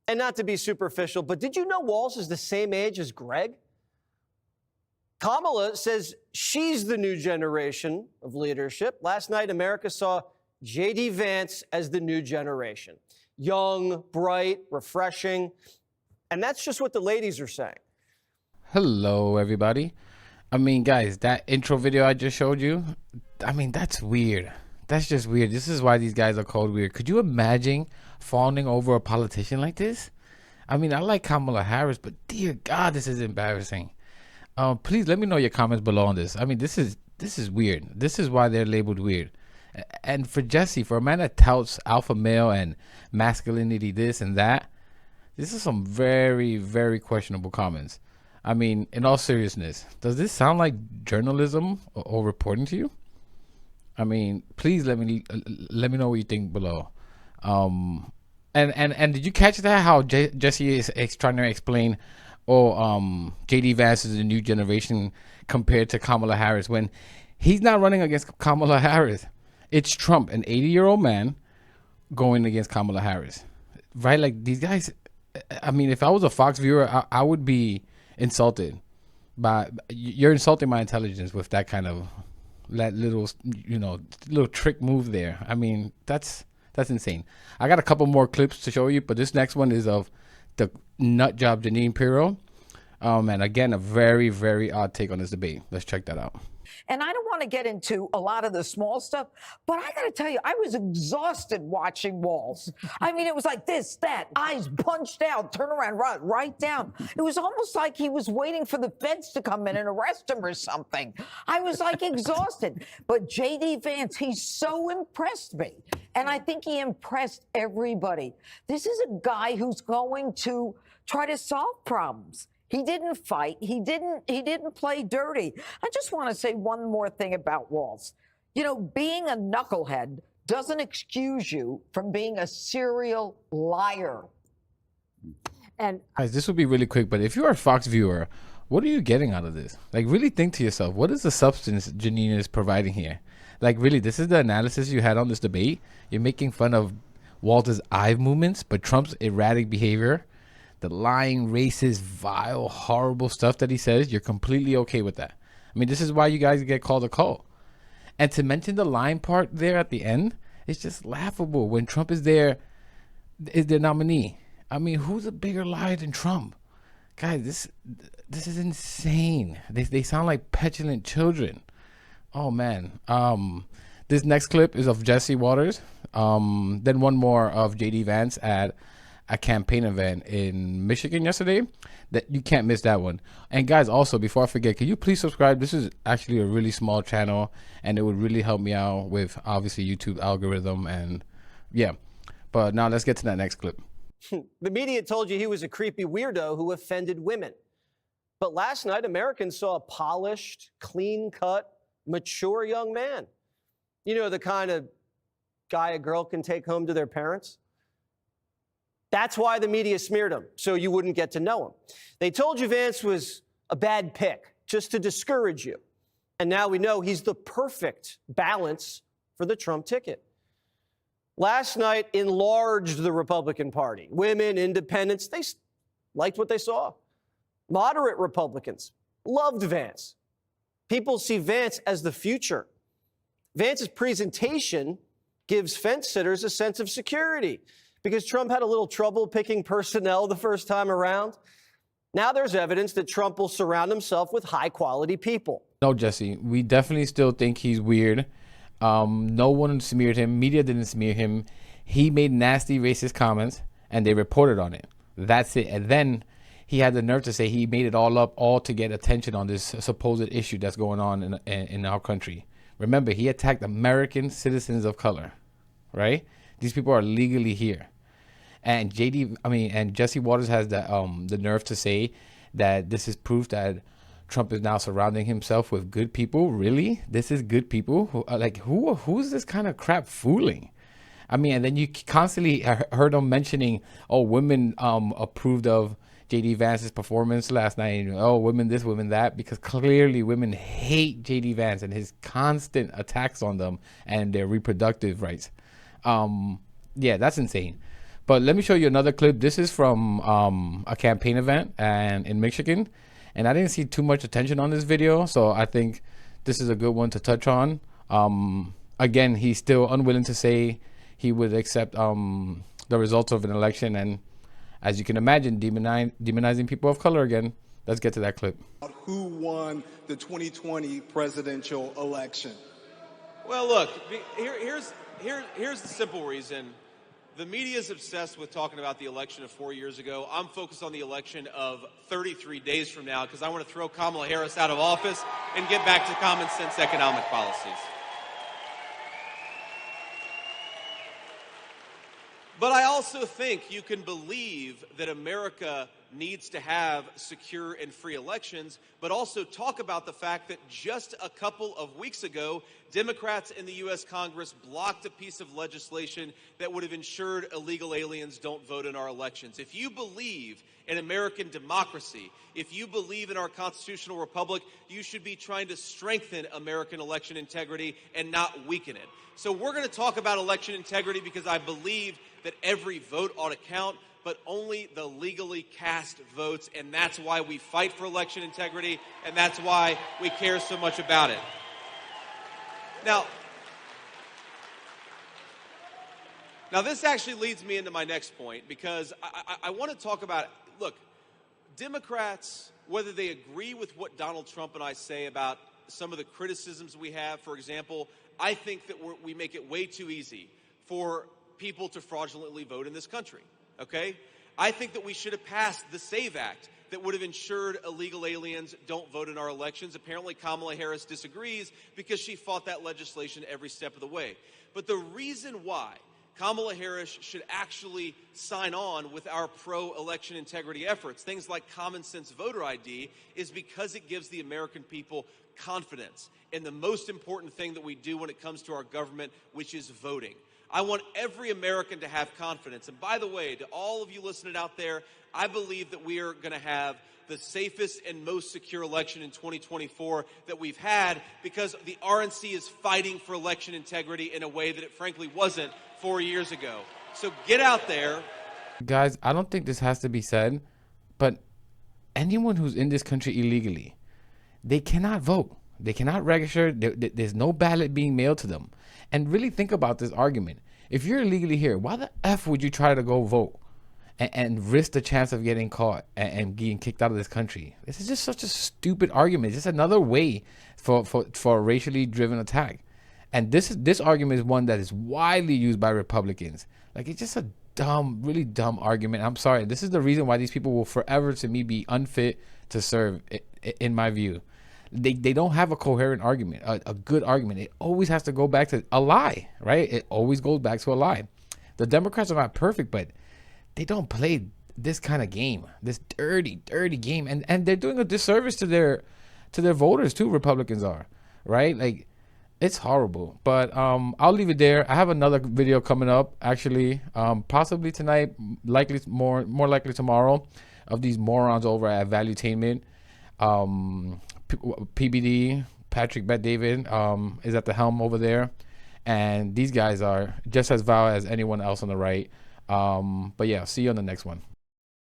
And not to be superficial, but did you know Walz is the same age as Greg? Kamala says she's the new generation of leadership. Last night, America saw J.D. Vance as the new generation. Young, bright, refreshing. And that's just what the ladies are saying. Hello, everybody. I mean, guys, that intro video I just showed you, I mean, that's weird. That's just weird. This is why these guys are called weird. Could you imagine fawning over a politician like this? I mean, I like Kamala Harris, but dear God, this is embarrassing. Please let me know your comments below on this. I mean, this is weird. This is why they're labeled weird. And for Jesse, for a man that touts alpha male and masculinity, this and that, this is some very, very questionable comments. I mean, in all seriousness, does this sound like journalism or reporting to you? I mean, please let me know what you think below. And did you catch that? How Jesse is trying to explain, JD Vance is the new generation compared to Kamala Harris, when he's not running against Kamala Harris. It's Trump, an 80-year-old man, going against Kamala Harris, right? Like, these guys. I mean, if I was a Fox viewer, I would be insulted. But you're insulting my intelligence with that kind of little trick move there. I mean, that's insane. I got a couple more clips to show you, but this next one is of the nut job Jeanine Pirro. And again, a very, very odd take on this debate. Let's check that out. And I don't want to get into a lot of the small stuff, but I got to tell you, I was exhausted watching Walz. I mean, it was like this, that, eyes punched out, turn around, right down. It was almost like he was waiting for the feds to come in and arrest him or something. I was like exhausted. But J.D. Vance, he so impressed me. And I think he impressed everybody. This is a guy who's going to try to solve problems. He didn't fight. He didn't play dirty. I just want to say one more thing about Walz. You know, being a knucklehead doesn't excuse you from being a serial liar. And guys, this will be really quick, but if you're a Fox viewer, what are you getting out of this? Like, really think to yourself, what is the substance Jeanine is providing here? Like, really, this is the analysis you had on this debate? You're making fun of Walz's eye movements, but Trump's erratic behavior, the lying, racist, vile, horrible stuff that he says, you're completely okay with that. I mean, this is why you guys get called a cult. And to mention the lying part there at the end, it's just laughable when Trump is their nominee. I mean, who's a bigger liar than Trump? Guys, this is insane. They sound like petulant children. Oh, man. This next clip is of Jesse Waters. Then one more of J.D. Vance at a campaign event in Michigan yesterday. That you can't miss that one. And guys, also, before I forget, can you please subscribe? This is actually a really small channel, and it would really help me out with, obviously, YouTube algorithm. And yeah, but now let's get to that next clip. The media told you he was a creepy weirdo who offended women. But last night, Americans saw a polished, clean-cut, mature young man. You know, the kind of guy a girl can take home to their parents. That's why the media smeared him, so you wouldn't get to know him. They told you Vance was a bad pick, just to discourage you. And now we know he's the perfect balance for the Trump ticket. Last night enlarged the Republican Party. Women, independents, they liked what they saw. Moderate Republicans loved Vance. People see Vance as the future. Vance's presentation gives fence sitters a sense of security, because Trump had a little trouble picking personnel the first time around. Now there's evidence that Trump will surround himself with high-quality people. No, Jesse, we definitely still think he's weird. No one smeared him. Media didn't smear him. He made nasty, racist comments, and they reported on it. That's it. And then he had the nerve to say he made it all up, all to get attention on this supposed issue that's going on in our country. Remember, he attacked American citizens of color, right? These people are legally here. And Jesse Waters has the nerve to say that this is proof that Trump is now surrounding himself with good people. Really? This is good people? Who's this kind of crap fooling? I mean, and then you constantly heard him mentioning, women approved of J.D. Vance's performance last night. Women this, women that, because clearly women hate J.D. Vance and his constant attacks on them and their reproductive rights. Yeah, that's insane. But let me show you another clip. This is from a campaign event and in Michigan, and I didn't see too much attention on this video, so I think this is a good one to touch on. Again, he's still unwilling to say he would accept the results of an election, and as you can imagine, demonizing people of color again. Let's get to that clip. Who won the 2020 presidential election? Well, look, here's the simple reason. The media is obsessed with talking about the election of 4 years ago. I'm focused on the election of 33 days from now because I want to throw Kamala Harris out of office and get back to common sense economic policies. But I also think you can believe that America needs to have secure and free elections, but also talk about the fact that just a couple of weeks ago, Democrats in the U.S. Congress blocked a piece of legislation that would have ensured illegal aliens don't vote in our elections. If you believe in American democracy, if you believe in our constitutional republic, you should be trying to strengthen American election integrity and not weaken it. So we're going to talk about election integrity because I believe that every vote ought to count, but only the legally cast votes, and that's why we fight for election integrity, and that's why we care so much about it. Now, this actually leads me into my next point, because I want to talk about, look, Democrats, whether they agree with what Donald Trump and I say about some of the criticisms we have, for example, I think that we make it way too easy for people to fraudulently vote in this country, okay? I think that we should have passed the SAVE Act that would have ensured illegal aliens don't vote in our elections. Apparently, Kamala Harris disagrees because she fought that legislation every step of the way. But the reason why Kamala Harris should actually sign on with our pro-election integrity efforts, things like common sense voter ID, is because it gives the American people confidence in the most important thing that we do when it comes to our government, which is voting. I want every American to have confidence. And by the way, to all of you listening out there, I believe that we are going to have the safest and most secure election in 2024 that we've had because the RNC is fighting for election integrity in a way that it frankly wasn't 4 years ago. So get out there. Guys, I don't think this has to be said, but anyone who's in this country illegally, they cannot vote. They cannot register. There's no ballot being mailed to them. And really think about this argument. If you're illegally here, why the F would you try to go vote and risk the chance of getting caught and getting kicked out of this country? This is just such a stupid argument. It's just another way for a racially driven attack. And this argument is one that is widely used by Republicans. Like, it's just a dumb, really dumb argument. I'm sorry. This is the reason why these people will forever, to me, be unfit to serve, in my view. They don't have a coherent argument, a good argument. It always has to go back to a lie, right? It always goes back to a lie. The Democrats are not perfect, but they don't play this kind of game, this dirty, dirty game. And they're doing a disservice to their voters too, Republicans are, right? Like, it's horrible. But I'll leave it there. I have another video coming up, actually, possibly tonight, likely more likely tomorrow, of these morons over at Valuetainment. PBD, Patrick Bet-David, is at the helm over there, and these guys are just as vile as anyone else on the right. But yeah, see you on the next one.